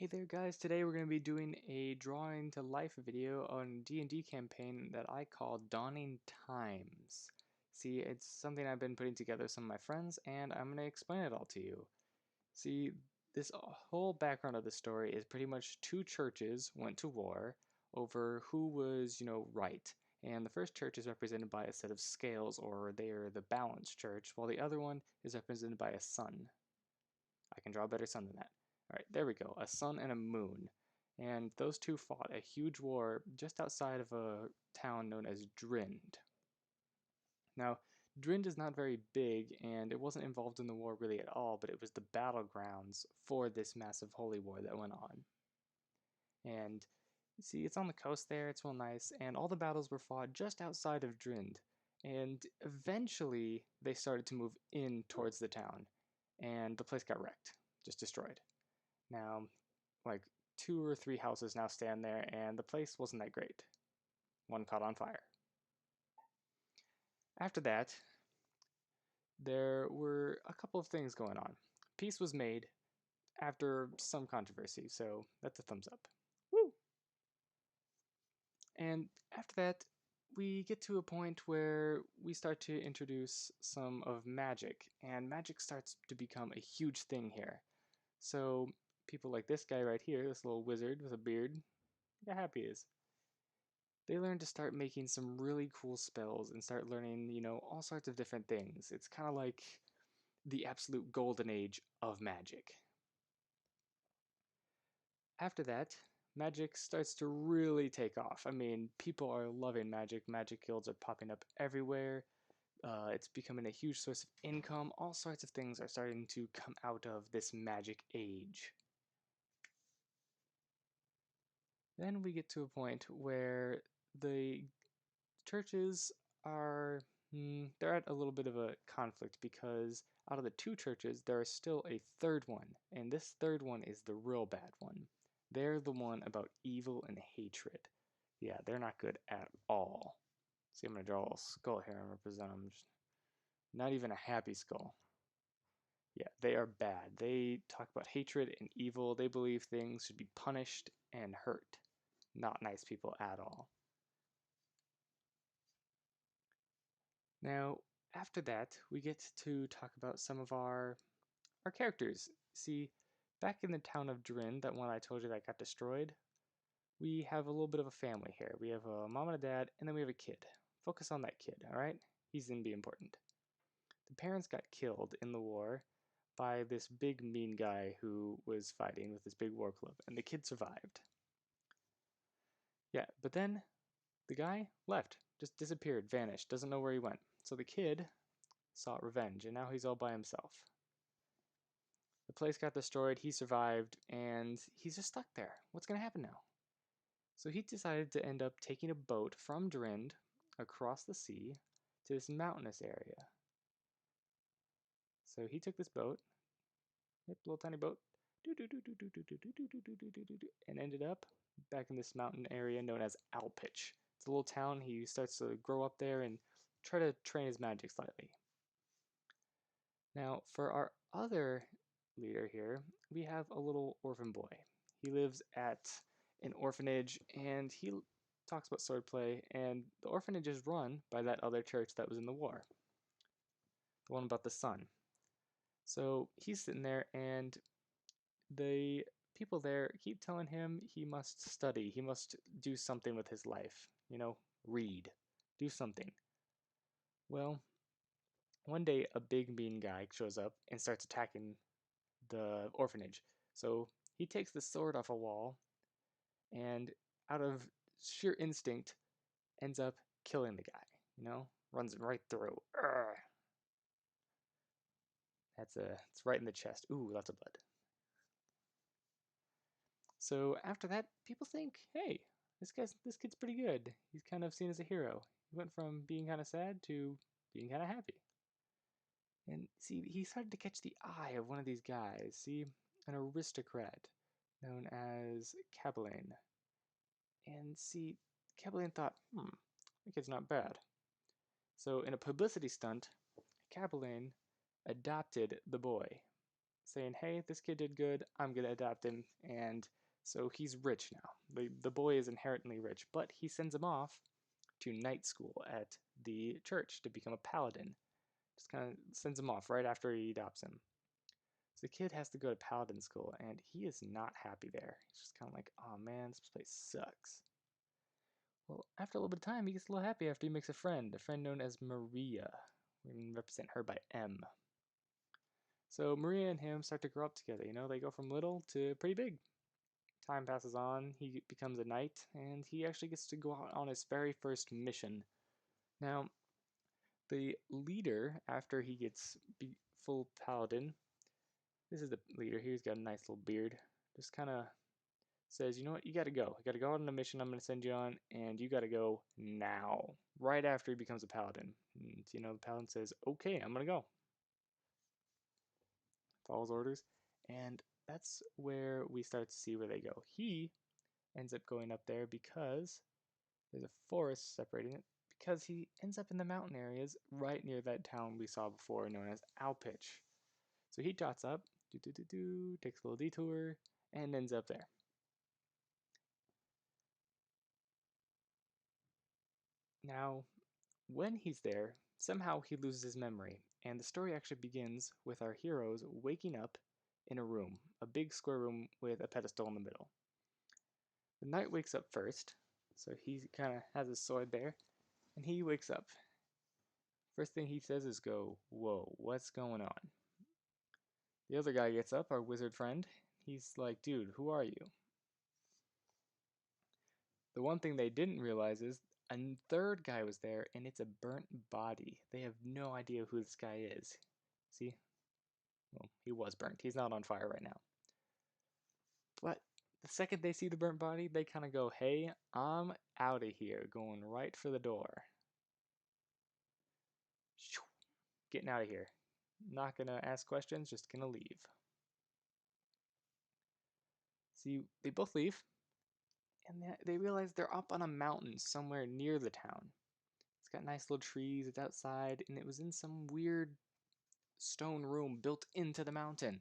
Hey there guys, today we're going to be doing a drawing to life video on a D&D campaign that I call Dawning Times. See, it's something I've been putting together with some of my friends and I'm going to explain it all to you. See, this whole background of the story is pretty much two churches went to war over who was, right. And the first church is represented by a set of scales, or they are the balanced church, while the other one is represented by a sun. I can draw a better sun than that. Alright, there we go. A sun and a moon. And those two fought a huge war just outside of a town known as Drind. Now, Drind is not very big, and it wasn't involved in the war really at all, but it was the battlegrounds for this massive holy war that went on. And see, it's on the coast there, it's real nice, and all the battles were fought just outside of Drind. And eventually, they started to move in towards the town, and the place got wrecked, just destroyed. Now, like 2 or 3 houses now stand there, and the place wasn't that great. One caught on fire. After that, there were a couple of things going on. Peace was made after some controversy, so that's a thumbs up. Woo! And after that, we get to a point where we start to introduce some of magic, and magic starts to become a huge thing here. So people like this guy right here, this little wizard with a beard, look how happy he is. They learn to start making some really cool spells and start learning, all sorts of different things. It's kind of like the absolute golden age of magic. After that, magic starts to really take off. I mean, people are loving magic. Magic guilds are popping up everywhere. It's becoming a huge source of income. All sorts of things are starting to come out of this magic age. Then we get to a point where the churches are they're at a little bit of a conflict, because out of the two churches there is still a third one, and this third one is the real bad one. They're the one about evil and hatred. Yeah, they're not good at all. See, I'm gonna draw a little skull here and represent them. Just not even a happy skull. Yeah, they are bad. They talk about hatred and evil. They believe things should be punished and hurt. Not nice people at all. Now, after that, we get to talk about some of our characters. See, back in the town of Drin, that one I told you that got destroyed, we have a little bit of a family here. We have a mom and a dad, and then we have a kid. Focus on that kid, alright? He's going to be important. The parents got killed in the war by this big mean guy who was fighting with this big war club, and the kid survived. Yeah, but then the guy left, just disappeared, vanished, doesn't know where he went. So the kid sought revenge, and now he's all by himself. The place got destroyed, he survived, and he's just stuck there. What's going to happen now? So he decided to end up taking a boat from Drind across the sea to this mountainous area. So he took this boat, little tiny boat, and ended up back in this mountain area known as Alpich. It's a little town. He starts to grow up there and try to train his magic slightly. Now, for our other leader here, we have a little orphan boy. He lives at an orphanage, and he talks about swordplay, and the orphanage is run by that other church that was in the war, the one about the sun. So he's sitting there, and the people there keep telling him he must study, he must do something with his life, read, do something. Well, one day a big mean guy shows up and starts attacking the orphanage. So he takes the sword off a wall and, out of sheer instinct, ends up killing the guy, runs right through. Urgh. It's right in the chest. Ooh, lots of blood. So after that, people think, hey, this kid's pretty good. He's kind of seen as a hero. He went from being kind of sad to being kind of happy. And see, he started to catch the eye of one of these guys. See, an aristocrat known as Cabelain. And see, Cabelain thought, that kid's not bad. So in a publicity stunt, Cabelain adopted the boy. saying, hey, this kid did good, I'm going to adopt him. And so he's rich now. The boy is inherently rich, but he sends him off to night school at the church to become a paladin. Just kind of sends him off right after he adopts him. So the kid has to go to paladin school, and he is not happy there. He's just kind of like, oh man, this place sucks. Well, after a little bit of time, he gets a little happy after he makes a friend known as Maria. We can represent her by M. So Maria and him start to grow up together. They go from little to pretty big. Time passes on, he becomes a knight, and he actually gets to go out on his very first mission. Now, the leader, after he gets full paladin, this is the leader. He's got a nice little beard. Just kind of says, you know what, you got to go. You got to go on a mission I'm going to send you on, and you got to go now. Right after he becomes a paladin. And, the paladin says, okay, I'm going to go. Follows orders. And that's where we start to see where they go. He ends up going up there because there's a forest separating it, because he ends up in the mountain areas right near that town we saw before known as Alpich. So he trots up, takes a little detour, and ends up there. Now, when he's there, somehow he loses his memory, and the story actually begins with our heroes waking up in a room, a big square room with a pedestal in the middle. The knight wakes up first, so he kind of has his sword there, and he wakes up. First thing he says is go, whoa, what's going on? The other guy gets up, our wizard friend. He's like, dude, who are you? The one thing they didn't realize is a third guy was there, and it's a burnt body. They have no idea who this guy is. See? Well, he was burnt. He's not on fire right now. But the second they see the burnt body, they kind of go, hey, I'm out of here, going right for the door. Getting out of here. Not gonna ask questions, just gonna leave. See, they both leave, and they realize they're up on a mountain somewhere near the town. It's got nice little trees, it's outside, and it was in some weird stone room built into the mountain.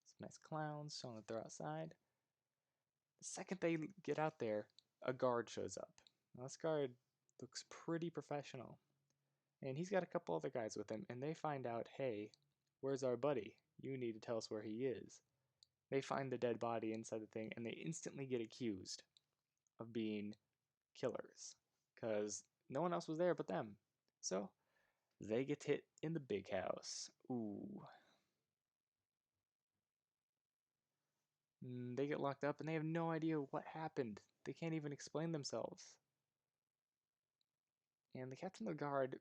Some nice clowns showing that they're outside. The second they get out there, a guard shows up. Now, this guard looks pretty professional. And he's got a couple other guys with him, and they find out, hey, where's our buddy? You need to tell us where he is. They find the dead body inside the thing, and they instantly get accused of being killers. Because no one else was there but them. So, they get hit in the big house. Ooh. They get locked up, and they have no idea what happened. They can't even explain themselves. And the captain of the guard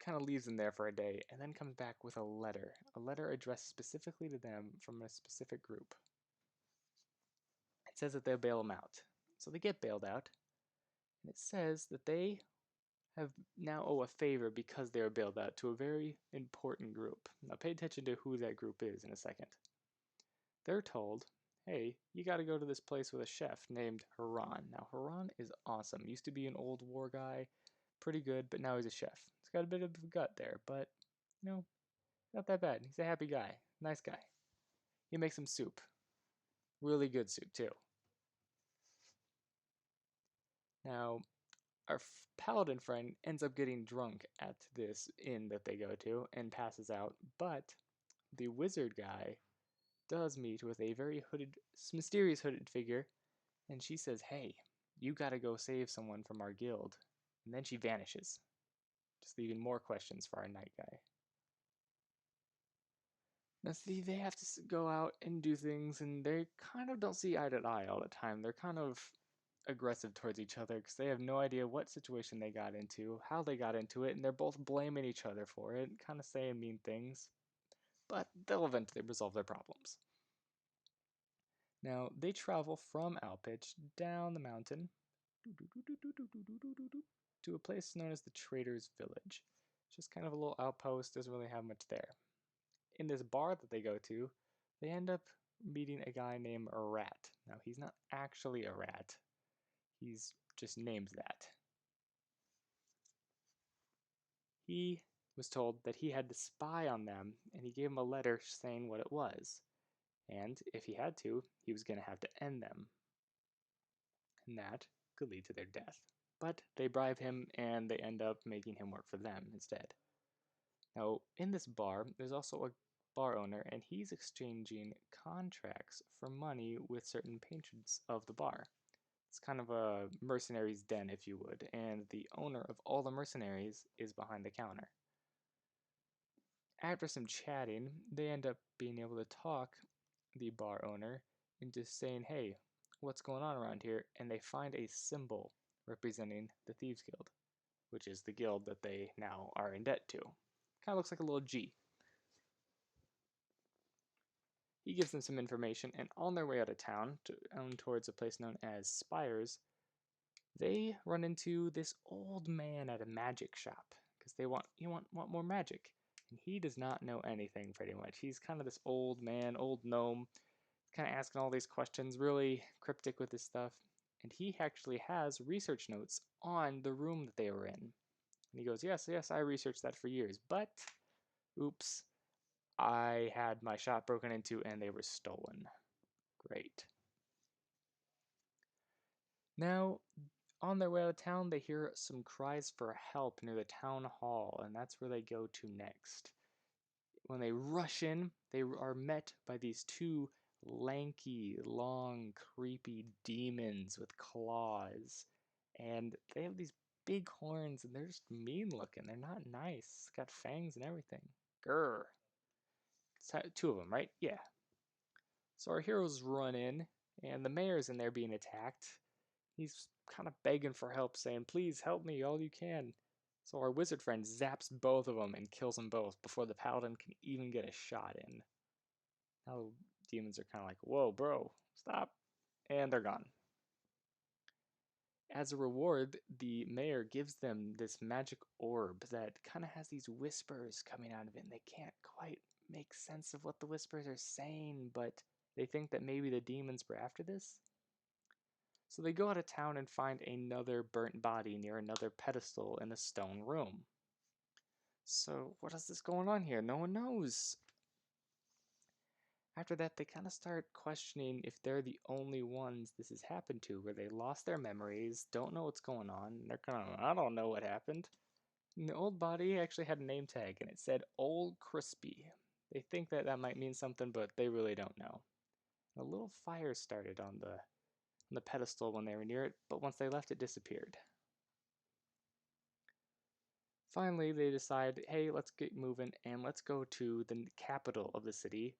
kind of leaves them there for a day and then comes back with a letter addressed specifically to them from a specific group. It says that they'll bail them out. So they get bailed out, and it says that they have now owe a favor because they are bailed out to a very important group. Now pay attention to who that group is in a second. They're told, hey, you got to go to this place with a chef named Haran. Now Haran is awesome. Used to be an old war guy, pretty good, but now he's a chef. He's got a bit of a gut there, but not that bad. He's a happy guy, nice guy. He makes some soup, really good soup too. Now, our paladin friend ends up getting drunk at this inn that they go to and passes out, but the wizard guy does meet with a very mysterious hooded figure, and she says, hey, you gotta go save someone from our guild. And then she vanishes, just leaving more questions for our knight guy. Now see, they have to go out and do things, and they kind of don't see eye to eye all the time. They're kind of aggressive towards each other because they have no idea what situation they got into, how they got into it, and they're both blaming each other for it, kind of saying mean things. But they'll eventually resolve their problems. Now, they travel from Alpich down the mountain to a place known as the Trader's Village. It's just kind of a little outpost, doesn't really have much there. In this bar that they go to, they end up meeting a guy named Rat. Now, he's not actually a rat. He's just named that. He was told that he had to spy on them, and he gave him a letter saying what it was. And if he had to, he was going to have to end them. And that could lead to their death. But they bribe him, and they end up making him work for them instead. Now, in this bar, there's also a bar owner, and he's exchanging contracts for money with certain patrons of the bar. It's kind of a mercenary's den, if you would, and the owner of all the mercenaries is behind the counter. After some chatting, they end up being able to talk the bar owner into saying, hey, what's going on around here? And they find a symbol representing the Thieves Guild, which is the guild that they now are in debt to. Kind of looks like a little G. He gives them some information, and on their way out of town, towards a place known as Spires, they run into this old man at a magic shop because they want more magic, and he does not know anything pretty much. He's kind of this old man, old gnome, kind of asking all these questions, really cryptic with his stuff. And he actually has research notes on the room that they were in. And he goes, yes, I researched that for years, but oops, I had my shop broken into and they were stolen. Great. Now, on their way out of town, they hear some cries for help near the town hall, and that's where they go to next. When they rush in, they are met by these two lanky, long, creepy demons with claws. And they have these big horns, and they're just mean looking. They're not nice. Got fangs and everything. Grr. Two of them, right? Yeah. So our heroes run in, and the mayor's in there being attacked. He's kind of begging for help, saying, please help me all you can. So our wizard friend zaps both of them and kills them both before the paladin can even get a shot in. Now demons are kind of like, whoa, bro, stop. And they're gone. As a reward, the mayor gives them this magic orb that kind of has these whispers coming out of it, and they can't quite make sense of what the whispers are saying, but they think that maybe the demons were after this. So they go out of town and find another burnt body near another pedestal in a stone room. So what is this going on here? No one knows. After that, they kind of start questioning if they're the only ones this has happened to, where they lost their memories, don't know what's going on, and they're kind of, I don't know what happened. And the old body actually had a name tag, and it said Old Crispy. They think that that might mean something, but they really don't know. A little fire started on the pedestal when they were near it, but once they left, it disappeared. Finally, they decide, hey, let's get moving and let's go to the capital of the city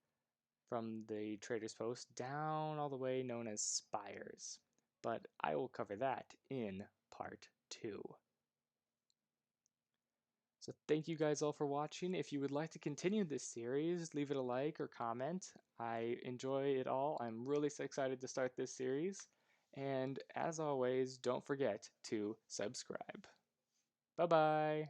from the trader's post down all the way known as Spires. But I will cover that in part 2. So thank you guys all for watching. If you would like to continue this series, leave it a like or comment. I enjoy it all. I'm really so excited to start this series. And as always, don't forget to subscribe. Bye-bye.